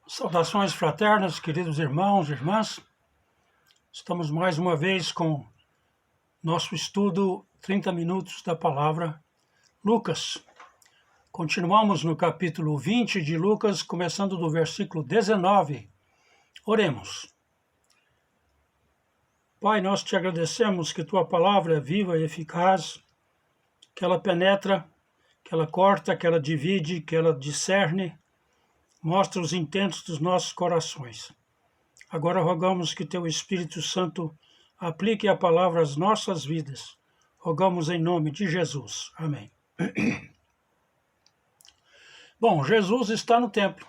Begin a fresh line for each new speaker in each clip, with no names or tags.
Saudações fraternas, queridos irmãos e irmãs. Estamos mais uma vez com nosso estudo 30 minutos da palavra Lucas. Continuamos no capítulo 20 de Lucas, começando do versículo 19. Oremos. Pai, nós te agradecemos que tua palavra é viva e eficaz, que ela penetra, que ela corta, que ela divide, que ela discerne, mostra os intentos dos nossos corações. Agora rogamos que teu Espírito Santo aplique a palavra às nossas vidas. Rogamos em nome de Jesus. Amém. Bom, Jesus está no templo.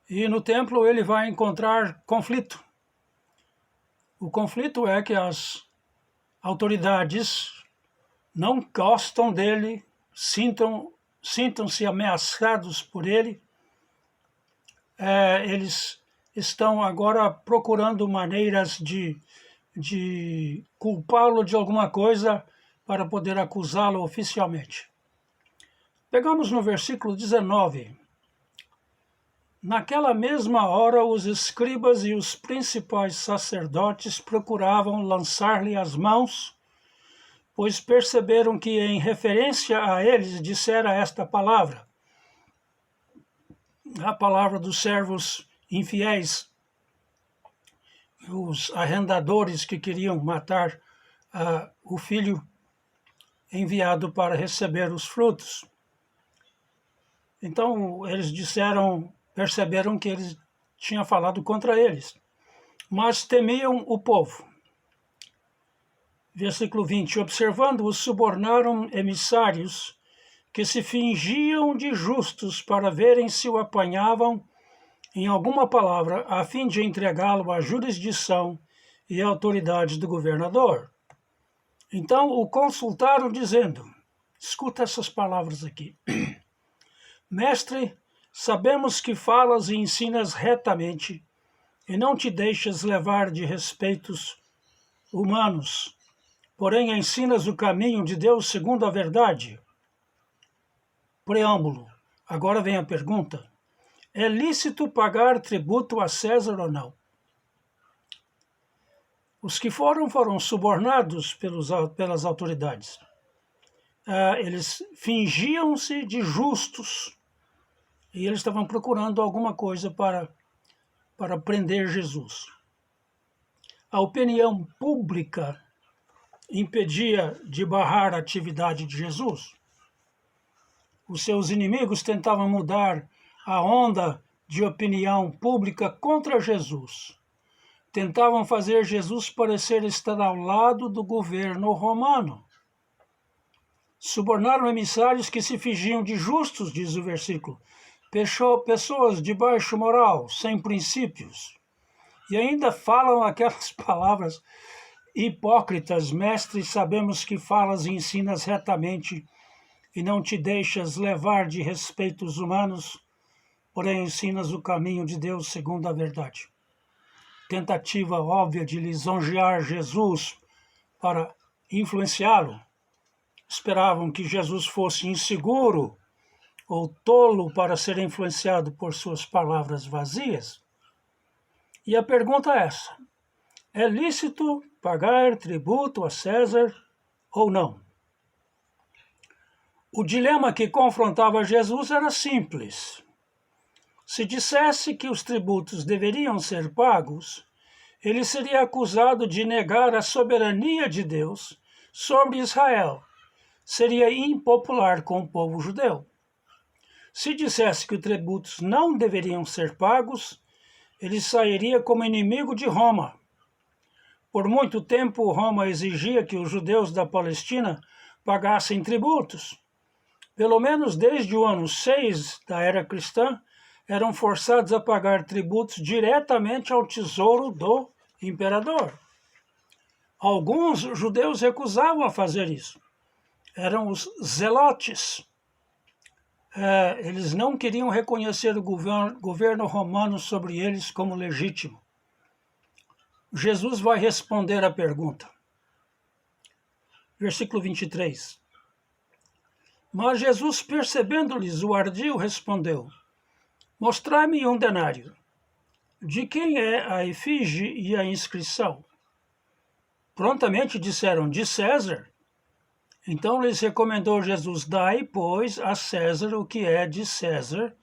E no templo ele vai encontrar conflito. O conflito é que as autoridades não gostam dele, sintam-se ameaçados por ele. Eles estão agora procurando maneiras de culpá-lo de alguma coisa para poder acusá-lo oficialmente. Pegamos no versículo 19. Naquela mesma hora, os escribas e os principais sacerdotes procuravam lançar-lhe as mãos, pois perceberam que, em referência a eles, dissera esta palavra, a palavra dos servos infiéis, os arrendadores que queriam matar o filho enviado para receber os frutos. Então eles perceberam que ele tinha falado contra eles, mas temiam o povo. Versículo 20, observando-os, subornaram emissários que se fingiam de justos para verem se o apanhavam em alguma palavra, a fim de entregá-lo à jurisdição e à autoridade do governador. Então o consultaram, dizendo, escuta essas palavras aqui. Mestre, sabemos que falas e ensinas retamente, e não te deixas levar de respeitos humanos, porém ensinas o caminho de Deus segundo a verdade. Preâmbulo. Agora vem a pergunta. É lícito pagar tributo a César ou não? Os que foram subornados pelas autoridades. Eles fingiam-se de justos e eles estavam procurando alguma coisa para prender Jesus. A opinião pública impedia de barrar a atividade de Jesus. Os seus inimigos tentavam mudar a onda de opinião pública contra Jesus. Tentavam fazer Jesus parecer estar ao lado do governo romano. Subornaram emissários que se fingiam de justos, diz o versículo. Pessoas de baixo moral, sem princípios. E ainda falam aquelas palavras hipócritas. Mestre, sabemos que falas e ensinas retamente e não te deixas levar de respeitos humanos, porém ensinas o caminho de Deus segundo a verdade. Tentativa óbvia de lisonjear Jesus para influenciá-lo. Esperavam que Jesus fosse inseguro ou tolo para ser influenciado por suas palavras vazias. E a pergunta é essa: é lícito pagar tributo a César ou não? O dilema que confrontava Jesus era simples. Se dissesse que os tributos deveriam ser pagos, ele seria acusado de negar a soberania de Deus sobre Israel. Seria impopular com o povo judeu. Se dissesse que os tributos não deveriam ser pagos, ele sairia como inimigo de Roma. Por muito tempo, Roma exigia que os judeus da Palestina pagassem tributos. Pelo menos desde o ano 6 da era cristã, eram forçados a pagar tributos diretamente ao tesouro do imperador. Alguns judeus recusavam a fazer isso. Eram os zelotes. Eles não queriam reconhecer o governo romano sobre eles como legítimo. Jesus vai responder à pergunta. Versículo 23. Mas Jesus, percebendo-lhes o ardil, respondeu, Mostrai-me um denário. De quem é a efígie e a inscrição? Prontamente disseram, de César. Então lhes recomendou Jesus, dai, pois, a César o que é de César,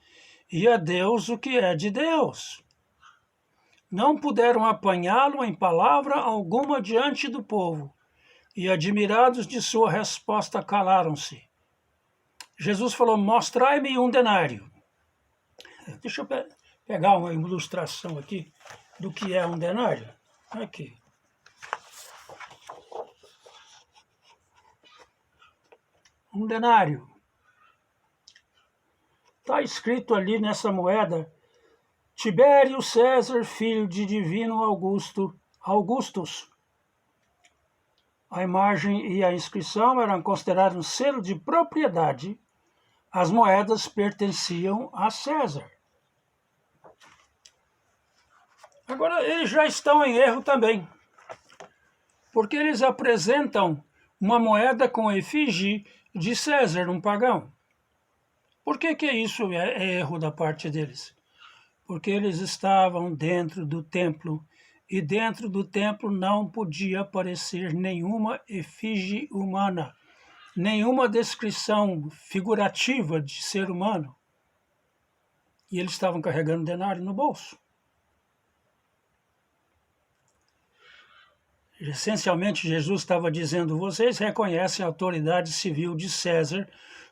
e a Deus o que é de Deus. Não puderam apanhá-lo em palavra alguma diante do povo, e admirados de sua resposta calaram-se. Jesus falou, mostrai-me um denário. Deixa eu pegar uma ilustração aqui do que é um denário. Aqui. Um denário. Está escrito ali nessa moeda, Tibério César, filho de divino Augustus. A imagem e a inscrição eram considerados um selo de propriedade. As moedas pertenciam a César. Agora, eles já estão em erro também, porque eles apresentam uma moeda com efígie de César, um pagão. Por que isso é erro da parte deles? Porque eles estavam dentro do templo, e dentro do templo não podia aparecer nenhuma efígie humana, nenhuma descrição figurativa de ser humano. E eles estavam carregando denário no bolso. Essencialmente, Jesus estava dizendo, vocês reconhecem a autoridade civil de César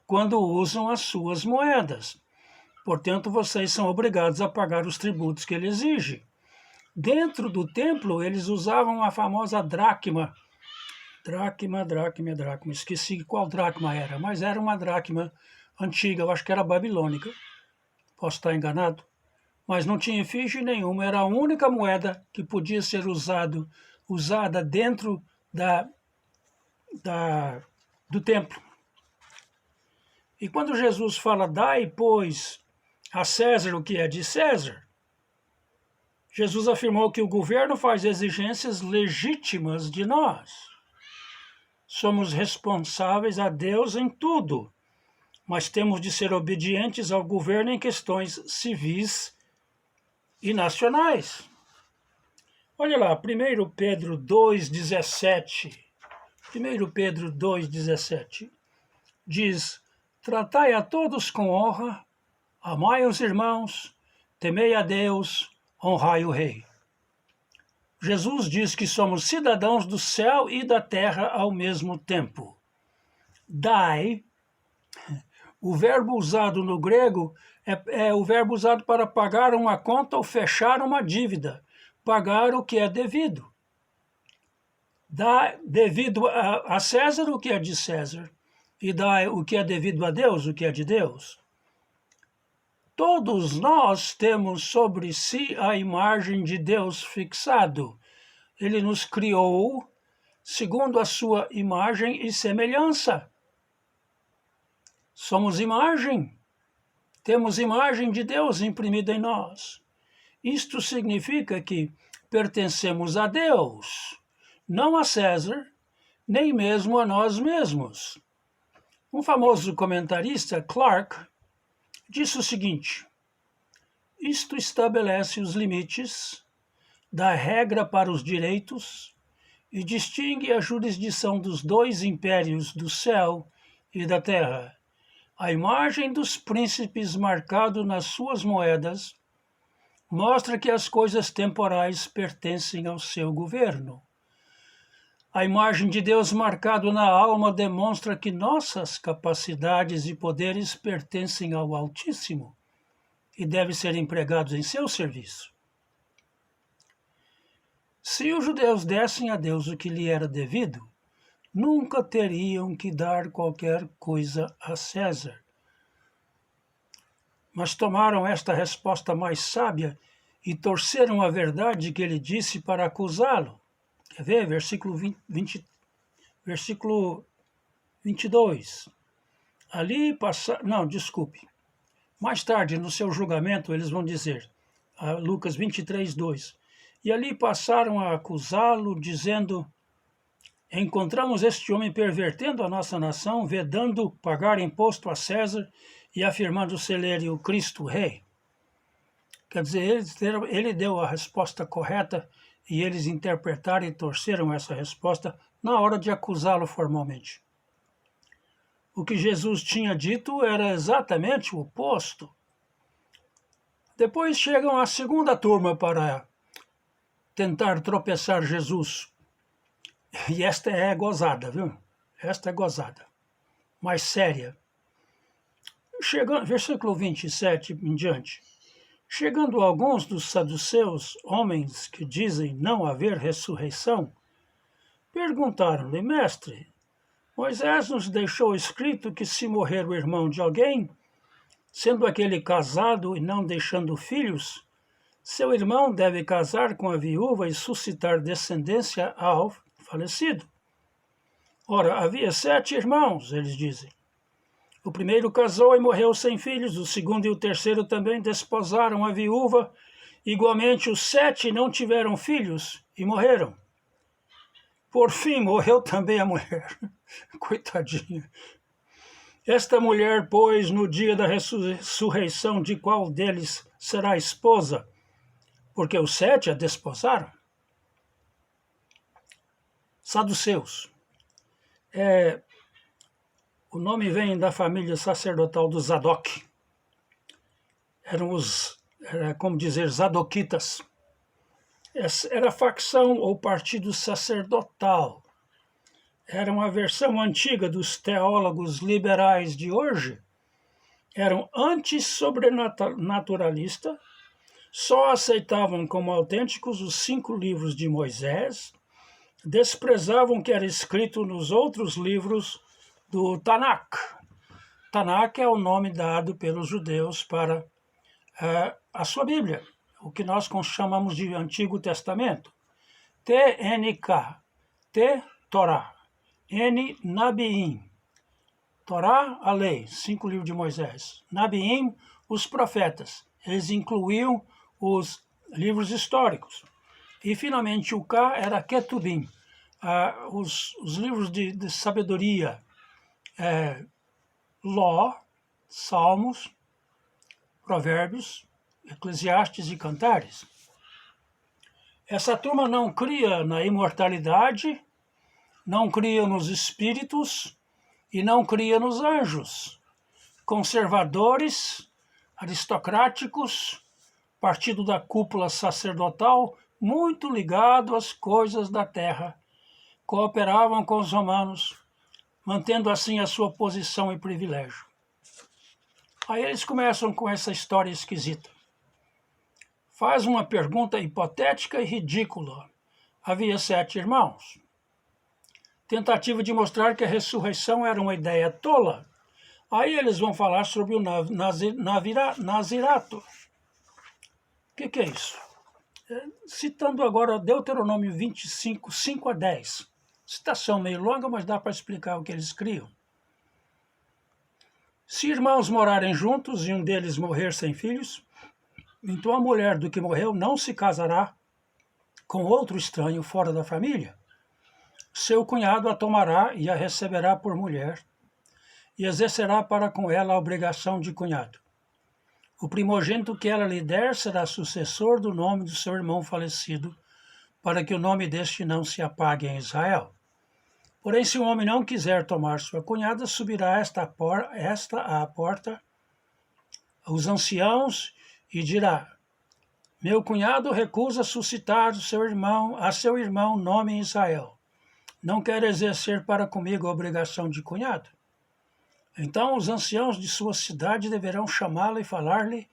quando usam as suas moedas. Portanto, vocês são obrigados a pagar os tributos que ele exige. Dentro do templo, eles usavam a famosa dracma. Dracma. Esqueci qual dracma era, mas era uma dracma antiga, eu acho que era babilônica. Posso estar enganado. Mas não tinha efígie nenhuma, era a única moeda que podia ser usada dentro do templo. E quando Jesus fala, dai, pois, a César o que é de César, Jesus afirmou que o governo faz exigências legítimas de nós. Somos responsáveis a Deus em tudo, mas temos de ser obedientes ao governo em questões civis e nacionais. Olha lá, 1 Pedro 2,17. 1 Pedro 2,17 diz, tratai a todos com honra, amai os irmãos, temei a Deus, honrai o rei. Jesus diz que somos cidadãos do céu e da terra ao mesmo tempo. Dai, o verbo usado no grego é o verbo usado para pagar uma conta ou fechar uma dívida, pagar o que é devido. Dá devido a César o que é de César, e dá o que é devido a Deus o que é de Deus. Todos nós temos sobre si a imagem de Deus fixado. Ele nos criou segundo a sua imagem e semelhança. Somos imagem. Temos imagem de Deus imprimida em nós. Isto significa que pertencemos a Deus, não a César, nem mesmo a nós mesmos. Um famoso comentarista, Clark, disse o seguinte, isto estabelece os limites, dá regra para os direitos e distingue a jurisdição dos dois impérios do céu e da terra. A imagem dos príncipes marcado nas suas moedas mostra que as coisas temporais pertencem ao seu governo. A imagem de Deus marcado na alma demonstra que nossas capacidades e poderes pertencem ao Altíssimo e devem ser empregados em seu serviço. Se os judeus dessem a Deus o que lhe era devido, nunca teriam que dar qualquer coisa a César. Mas tomaram esta resposta mais sábia e torceram a verdade que ele disse para acusá-lo. Quer ver? Versículo 22. Mais tarde, no seu julgamento, eles vão dizer, Lucas 23:2. E ali passaram a acusá-lo, dizendo, encontramos este homem pervertendo a nossa nação, vedando pagar imposto a César e afirmando ser ele o Cristo, o rei. Quer dizer, ele deu a resposta correta e eles interpretaram e torceram essa resposta na hora de acusá-lo formalmente. O que Jesus tinha dito era exatamente o oposto. Depois chegam a segunda turma para tentar tropeçar Jesus. E esta é gozada, viu? Esta é gozada. Mais séria. Versículo 27 em diante. Chegando alguns dos saduceus, homens que dizem não haver ressurreição, perguntaram-lhe, mestre, Moisés nos deixou escrito que se morrer o irmão de alguém, sendo aquele casado e não deixando filhos, seu irmão deve casar com a viúva e suscitar descendência ao falecido. Ora, havia 7 irmãos, eles dizem. O primeiro casou e morreu sem filhos, o segundo e o terceiro também desposaram a viúva. Igualmente, os 7 não tiveram filhos e morreram. Por fim, morreu também a mulher. Coitadinha. Esta mulher, pois, no dia da ressurreição, de qual deles será esposa? Porque os 7 a desposaram. Saduceus. O nome vem da família sacerdotal dos Zadok. Era como dizer, Zadoquitas. Era a facção ou partido sacerdotal. Era uma versão antiga dos teólogos liberais de hoje. Eram anti-sobrenaturalistas, só aceitavam como autênticos os 5 livros de Moisés, desprezavam o que era escrito nos outros livros do Tanakh. Tanakh é o nome dado pelos judeus para a sua Bíblia, o que nós chamamos de Antigo Testamento. TNK, T, Torá, N, Nabiim. Torá, a lei, 5 livros de Moisés. Nabiim, os profetas. Eles incluíam os livros históricos. E, finalmente, o K era Ketubim, os livros de sabedoria, Ló, Salmos, Provérbios, Eclesiastes e Cantares. Essa turma não cria na imortalidade, não cria nos espíritos e não cria nos anjos. Conservadores, aristocráticos, partido da cúpula sacerdotal, muito ligado às coisas da terra, cooperavam com os romanos, mantendo assim a sua posição e privilégio. Aí eles começam com essa história esquisita. Faz uma pergunta hipotética e ridícula. Havia 7 irmãos. Tentativa de mostrar que a ressurreição era uma ideia tola. Aí eles vão falar sobre o nazirato. O que é isso? Citando agora Deuteronômio 25, 5 a 10. Citação meio longa, mas dá para explicar o que eles criam. Se irmãos morarem juntos e um deles morrer sem filhos, então a mulher do que morreu não se casará com outro estranho fora da família. Seu cunhado a tomará e a receberá por mulher, e exercerá para com ela a obrigação de cunhado. O primogênito que ela lhe der será sucessor do nome do seu irmão falecido, para que o nome deste não se apague em Israel. Porém, se o homem não quiser tomar sua cunhada, subirá esta à porta os anciãos e dirá: meu cunhado recusa suscitar a seu irmão nome em Israel. Não quer exercer para comigo a obrigação de cunhado. Então os anciãos de sua cidade deverão chamá-la e falar-lhe,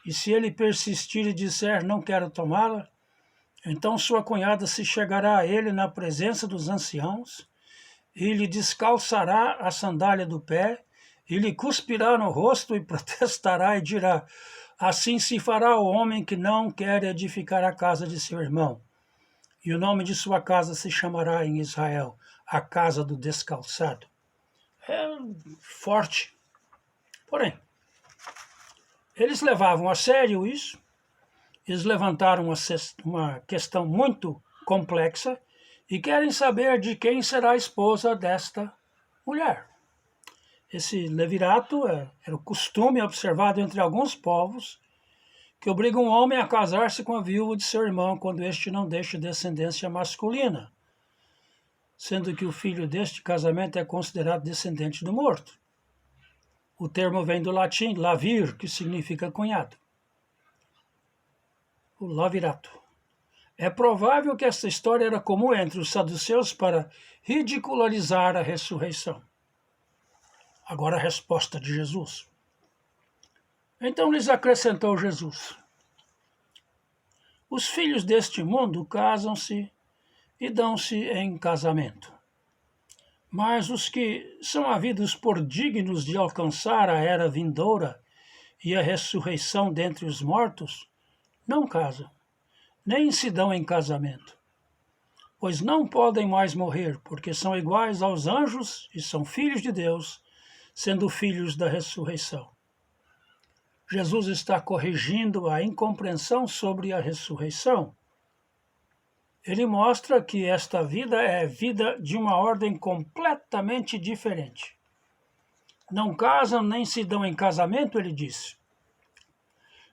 e se ele persistir e disser não quero tomá-la, então sua cunhada se chegará a ele na presença dos anciãos, e lhe descalçará a sandália do pé, e lhe cuspirá no rosto e protestará e dirá: assim se fará o homem que não quer edificar a casa de seu irmão. E o nome de sua casa se chamará em Israel a casa do descalçado. É forte. Porém, eles levavam a sério isso, eles levantaram uma questão muito complexa e querem saber de quem será a esposa desta mulher. Esse levirato era o costume observado entre alguns povos que obriga um homem a casar-se com a viúva de seu irmão quando este não deixa descendência masculina, sendo que o filho deste casamento é considerado descendente do morto. O termo vem do latim lavir, que significa cunhado. O lavirato. É provável que esta história era comum entre os saduceus para ridicularizar a ressurreição. Agora a resposta de Jesus. Então lhes acrescentou Jesus: os filhos deste mundo casam-se e dão-se em casamento. Mas os que são havidos por dignos de alcançar a era vindoura e a ressurreição dentre os mortos, não casam, nem se dão em casamento, pois não podem mais morrer, porque são iguais aos anjos e são filhos de Deus, sendo filhos da ressurreição. Jesus está corrigindo a incompreensão sobre a ressurreição. Ele mostra que esta vida é vida de uma ordem completamente diferente. Não casam nem se dão em casamento, ele disse.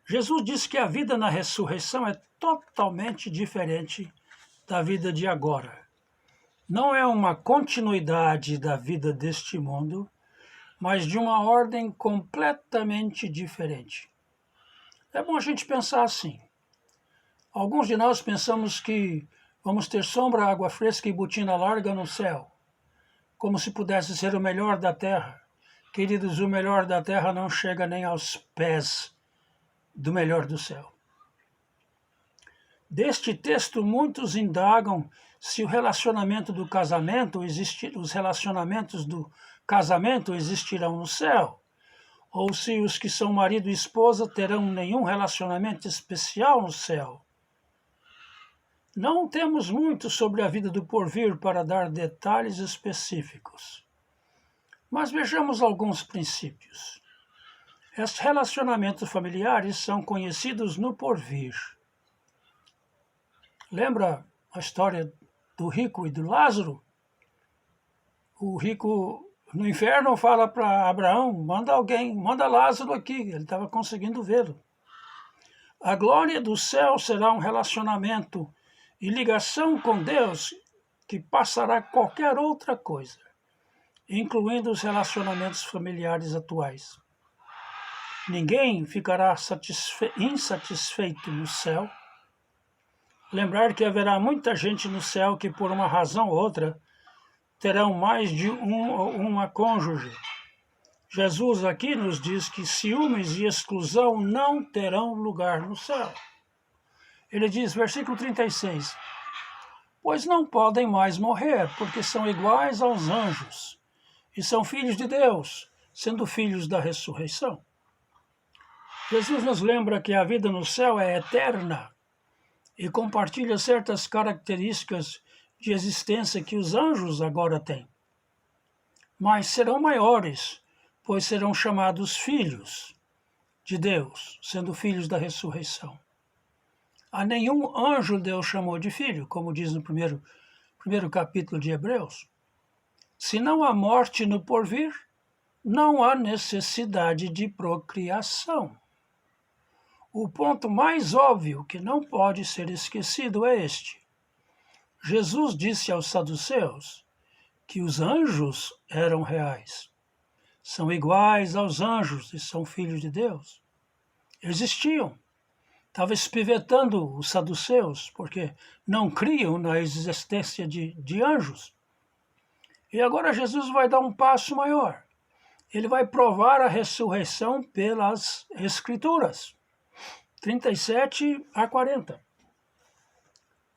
Jesus disse que a vida na ressurreição é totalmente diferente da vida de agora. Não é uma continuidade da vida deste mundo, mas de uma ordem completamente diferente. É bom a gente pensar assim. Alguns de nós pensamos que vamos ter sombra, água fresca e botina larga no céu, como se pudesse ser o melhor da terra. Queridos, o melhor da terra não chega nem aos pés do melhor do céu. Deste texto, muitos indagam se o relacionamento do casamento os relacionamentos do casamento existirão no céu, ou se os que são marido e esposa terão nenhum relacionamento especial no céu. Não temos muito sobre a vida do porvir para dar detalhes específicos, mas vejamos alguns princípios. Estes relacionamentos familiares são conhecidos no porvir. Lembra a história do rico e do Lázaro? O rico no inferno fala para Abraão: manda Lázaro aqui. Ele estava conseguindo vê-lo. A glória do céu será um relacionamento e ligação com Deus que passará qualquer outra coisa, incluindo os relacionamentos familiares atuais. Ninguém ficará insatisfeito no céu. Lembrar que haverá muita gente no céu que, por uma razão ou outra, terão mais de uma cônjuge. Jesus aqui nos diz que ciúmes e exclusão não terão lugar no céu. Ele diz, versículo 36, pois não podem mais morrer, porque são iguais aos anjos, e são filhos de Deus, sendo filhos da ressurreição. Jesus nos lembra que a vida no céu é eterna e compartilha certas características de existência que os anjos agora têm. Mas serão maiores, pois serão chamados filhos de Deus, sendo filhos da ressurreição. A nenhum anjo Deus chamou de filho, como diz no primeiro capítulo de Hebreus. Se não há morte no porvir, não há necessidade de procriação. O ponto mais óbvio que não pode ser esquecido é este. Jesus disse aos saduceus que os anjos eram reais. São iguais aos anjos e são filhos de Deus. Existiam. Estava espivetando os saduceus, porque não criam na existência de anjos. E agora Jesus vai dar um passo maior. Ele vai provar a ressurreição pelas Escrituras. 37 a 40.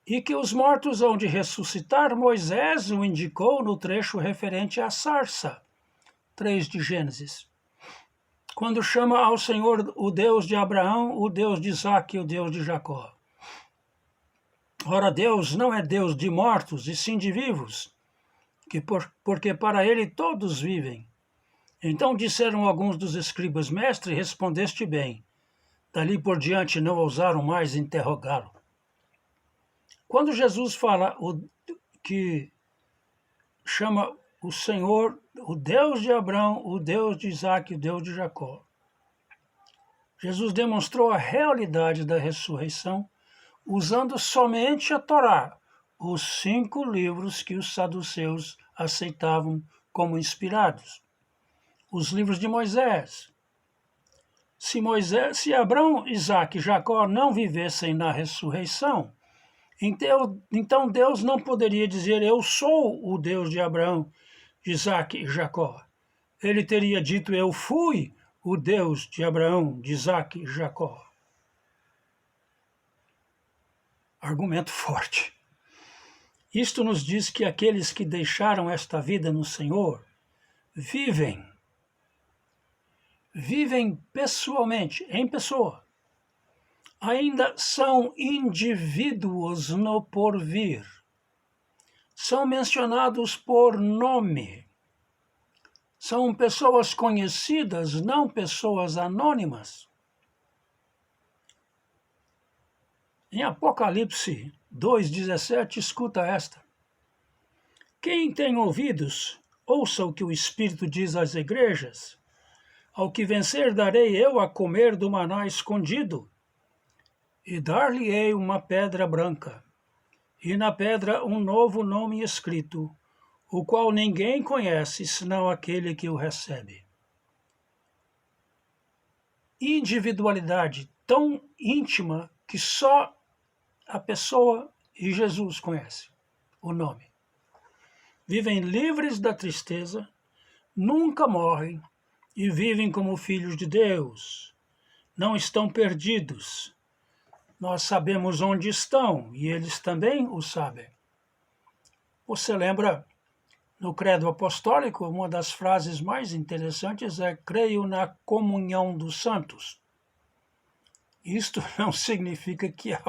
E que os mortos hão de ressuscitar, Moisés o indicou no trecho referente à sarça, 3 de Gênesis. Quando chama ao Senhor o Deus de Abraão, o Deus de Isaque e o Deus de Jacó. Ora, Deus não é Deus de mortos, e sim de vivos, porque para ele todos vivem. Então disseram alguns dos escribas, mestre, respondeste bem. Dali por diante não ousaram mais interrogá-lo. Quando Jesus fala que chama o Senhor, o Deus de Abraão, o Deus de Isaque, o Deus de Jacó, Jesus demonstrou a realidade da ressurreição usando somente a Torá, os 5 livros que os saduceus aceitavam como inspirados. Os livros de Moisés. Se Abraão, Isaque e Jacó não vivessem na ressurreição, então Deus não poderia dizer: eu sou o Deus de Abraão, de Isaque e Jacó. Ele teria dito: eu fui o Deus de Abraão, de Isaque e Jacó. Argumento forte. Isto nos diz que aqueles que deixaram esta vida no Senhor vivem pessoalmente, em pessoa. Ainda são indivíduos no porvir. São mencionados por nome. São pessoas conhecidas, não pessoas anônimas. Em Apocalipse 2,17, escuta esta. Quem tem ouvidos, ouça o que o Espírito diz às igrejas. Ao que vencer darei eu a comer do maná escondido, e dar-lhe-ei uma pedra branca, e na pedra um novo nome escrito, o qual ninguém conhece, senão aquele que o recebe. Individualidade tão íntima que só a pessoa e Jesus conhecem o nome. Vivem livres da tristeza, nunca morrem e vivem como filhos de Deus. Não estão perdidos. Nós sabemos onde estão e eles também o sabem. Você lembra, no Credo Apostólico, uma das frases mais interessantes é: creio na comunhão dos santos. Isto não significa que há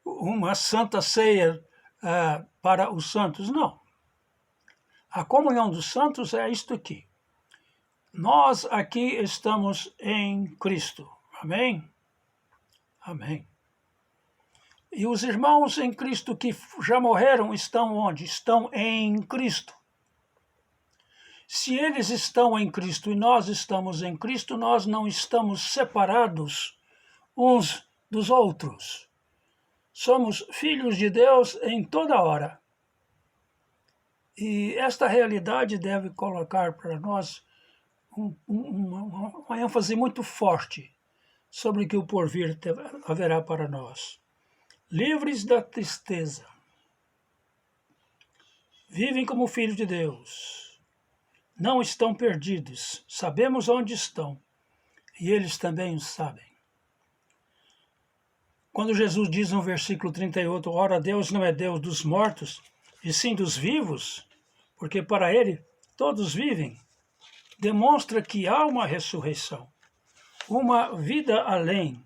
uma santa ceia para os santos, não. A comunhão dos santos é isto aqui. Nós aqui estamos em Cristo. Amém? Amém. E os irmãos em Cristo que já morreram estão onde? Estão em Cristo. Se eles estão em Cristo e nós estamos em Cristo, nós não estamos separados uns dos outros. Somos filhos de Deus em toda hora. E esta realidade deve colocar para nós uma ênfase muito forte sobre o que o porvir haverá para nós. Livres da tristeza. Vivem como filhos de Deus. Não estão perdidos. Sabemos onde estão. E eles também o sabem. Quando Jesus diz no versículo 38, ora, Deus não é Deus dos mortos, e sim dos vivos, porque para ele todos vivem, demonstra que há uma ressurreição, uma vida além,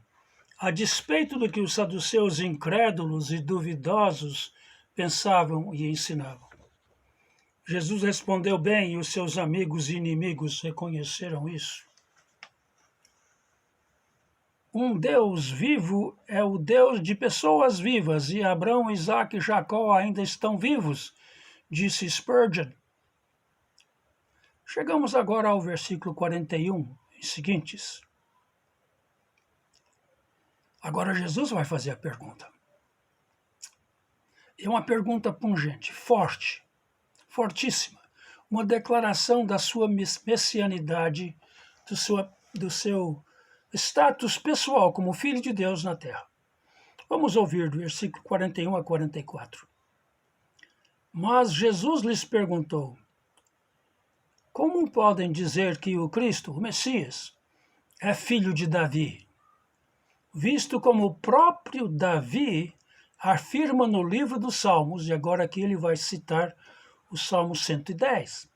a despeito do que os saduceus incrédulos e duvidosos pensavam e ensinavam. Jesus respondeu bem e os seus amigos e inimigos reconheceram isso. Um Deus vivo é o Deus de pessoas vivas, e Abraão, Isaque e Jacó ainda estão vivos, disse Spurgeon. Chegamos agora ao versículo 41 e seguintes. Agora Jesus vai fazer a pergunta. É uma pergunta pungente, forte, fortíssima. Uma declaração da sua messianidade, do seu status pessoal como filho de Deus na terra. Vamos ouvir do versículo 41 a 44. Mas Jesus lhes perguntou: como podem dizer que o Cristo, o Messias, é filho de Davi, visto como o próprio Davi afirma no livro dos Salmos, e agora aqui ele vai citar o Salmo 110.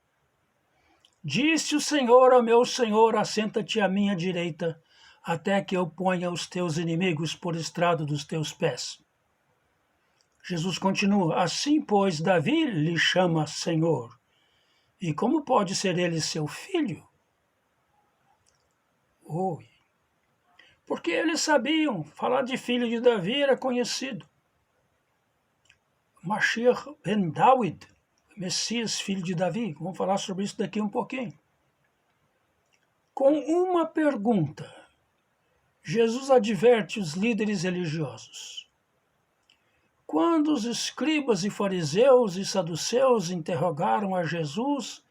Disse o Senhor ao meu Senhor, assenta-te à minha direita, até que eu ponha os teus inimigos por estrado dos teus pés. Jesus continua: assim, pois, Davi lhe chama Senhor. E como pode ser ele seu filho? Oi. Porque eles sabiam, falar de filho de Davi era conhecido. Mashiach ben David, Messias, filho de Davi. Vamos falar sobre isso daqui um pouquinho. Com uma pergunta, Jesus adverte os líderes religiosos. Quando os escribas e fariseus e saduceus interrogaram a Jesus,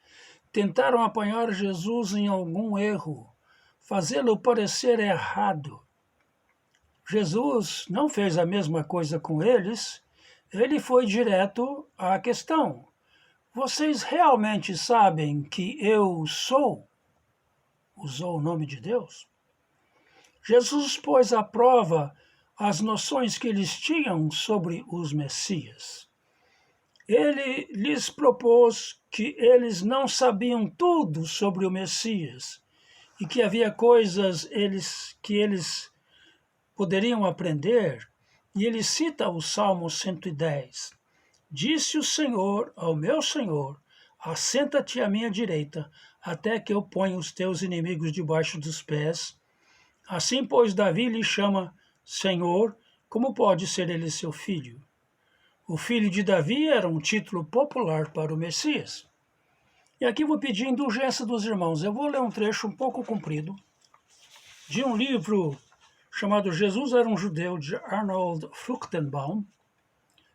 tentaram apanhar Jesus em algum erro, fazê-lo parecer errado. Jesus não fez a mesma coisa com eles, ele foi direto à questão. Vocês realmente sabem que eu sou? Usou o nome de Deus. Jesus pôs à prova as noções que eles tinham sobre os Messias. Ele lhes propôs que eles não sabiam tudo sobre o Messias e que havia coisas que eles poderiam aprender, e ele cita o Salmo 110. Disse o Senhor ao meu Senhor, assenta-te à minha direita, até que eu ponha os teus inimigos debaixo dos pés. Assim, pois, Davi lhe chama Senhor, como pode ser ele seu filho? O filho de Davi era um título popular para o Messias. E aqui vou pedir indulgência dos irmãos. Eu vou ler um trecho um pouco comprido de um livro chamado Jesus era um Judeu, de Arnold Fruchtenbaum.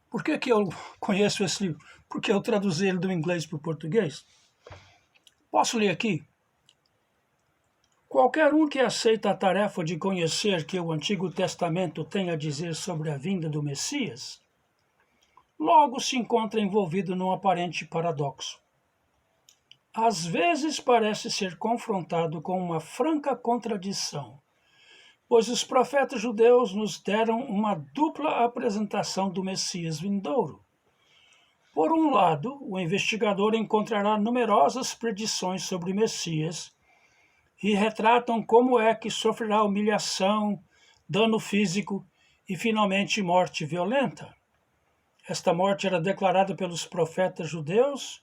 Por que eu conheço esse livro? Porque eu traduzi ele do inglês para o português. Posso ler aqui? Qualquer um que aceita a tarefa de conhecer que o Antigo Testamento tem a dizer sobre a vinda do Messias, logo se encontra envolvido num aparente paradoxo. Às vezes parece ser confrontado com uma franca contradição, pois os profetas judeus nos deram uma dupla apresentação do Messias vindouro. Por um lado, o investigador encontrará numerosas predições sobre o Messias e retratam como é que sofrerá humilhação, dano físico e, finalmente, morte violenta. Esta morte era declarada pelos profetas judeus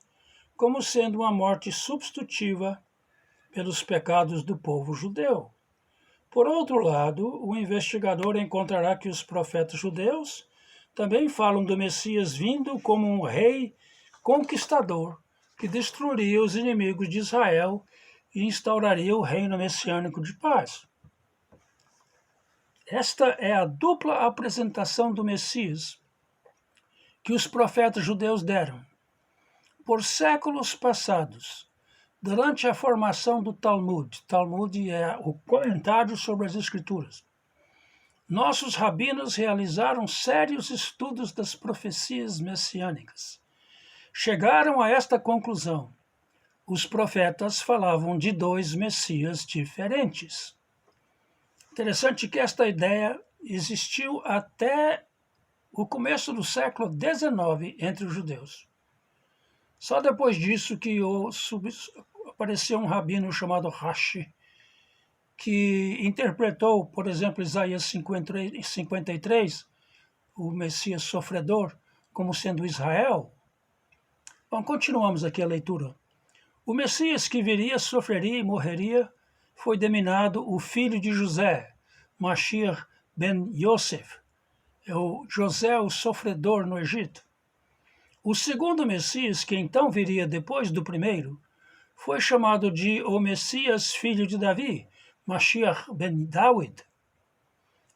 como sendo uma morte substitutiva pelos pecados do povo judeu. Por outro lado, o investigador encontrará que os profetas judeus também falam do Messias vindo como um rei conquistador que destruiria os inimigos de Israel e instauraria o reino messiânico de paz. Esta é a dupla apresentação do Messias que os profetas judeus deram. Por séculos passados, durante a formação do Talmud é o comentário sobre as Escrituras, nossos rabinos realizaram sérios estudos das profecias messiânicas. Chegaram a esta conclusão: os profetas falavam de dois Messias diferentes. Interessante que esta ideia existiu até o começo do século XIX entre os judeus. Só depois disso que apareceu um rabino chamado Rashi, que interpretou, por exemplo, Isaías 53, o Messias sofredor, como sendo Israel. Bom, continuamos aqui a leitura. O Messias que viria, sofreria e morreria foi denominado o filho de José, Mashiach ben Yosef, é o José o sofredor no Egito. O segundo Messias, que então viria depois do primeiro, foi chamado de o Messias filho de Davi, Mashiach ben David.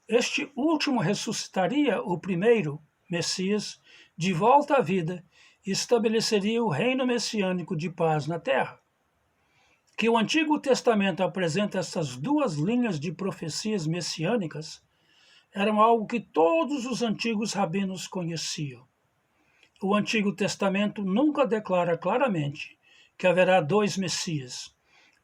Este último ressuscitaria o primeiro Messias de volta à vida e estabeleceria o reino messiânico de paz na terra. Que o Antigo Testamento apresenta essas duas linhas de profecias messiânicas eram algo que todos os antigos rabinos conheciam. O Antigo Testamento nunca declara claramente que haverá dois Messias.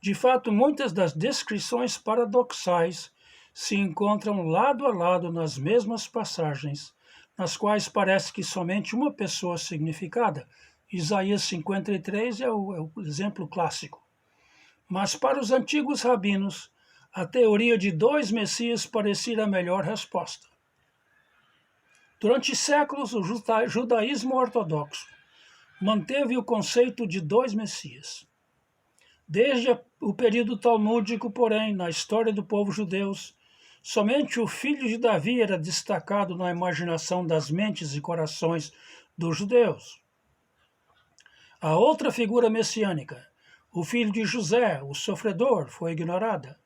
De fato, muitas das descrições paradoxais se encontram lado a lado nas mesmas passagens, nas quais parece que somente uma pessoa significada. Isaías 53 é o exemplo clássico. Mas para os antigos rabinos, a teoria de dois Messias parecia a melhor resposta. Durante séculos, o judaísmo ortodoxo manteve o conceito de dois Messias. Desde o período talmúdico, porém, na história do povo judeu, somente o filho de Davi era destacado na imaginação das mentes e corações dos judeus. A outra figura messiânica, O filho de José, o sofredor, foi ignorada.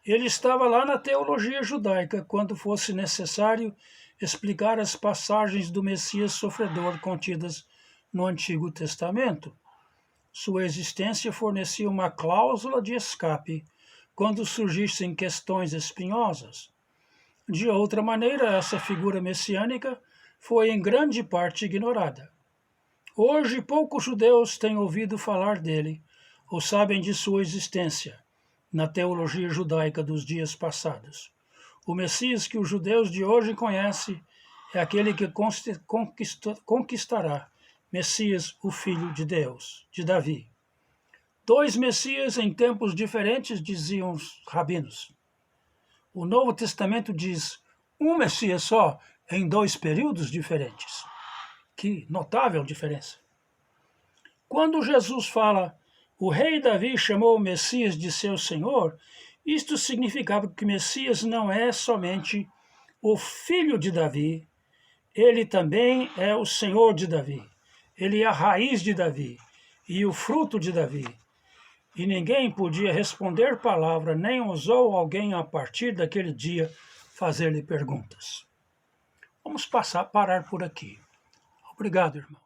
Ele estava lá na teologia judaica quando fosse necessário explicar as passagens do Messias sofredor contidas no Antigo Testamento. Sua existência fornecia uma cláusula de escape quando surgissem questões espinhosas. De outra maneira, essa figura messiânica foi em grande parte ignorada. Hoje, poucos judeus têm ouvido falar dele ou sabem de sua existência na teologia judaica dos dias passados. O Messias que os judeus de hoje conhecem é aquele que conquistará, Messias, o Filho de Deus, de Davi. Dois Messias em tempos diferentes, diziam os rabinos. O Novo Testamento diz um Messias só em dois períodos diferentes. Que notável diferença. Quando Jesus fala, o rei Davi chamou o Messias de seu Senhor, isto significava que o Messias não é somente o filho de Davi, ele também é o Senhor de Davi. Ele é a raiz de Davi e o fruto de Davi. E ninguém podia responder palavra, nem ousou alguém a partir daquele dia fazer-lhe perguntas. Vamos parar por aqui. Obrigado, irmão.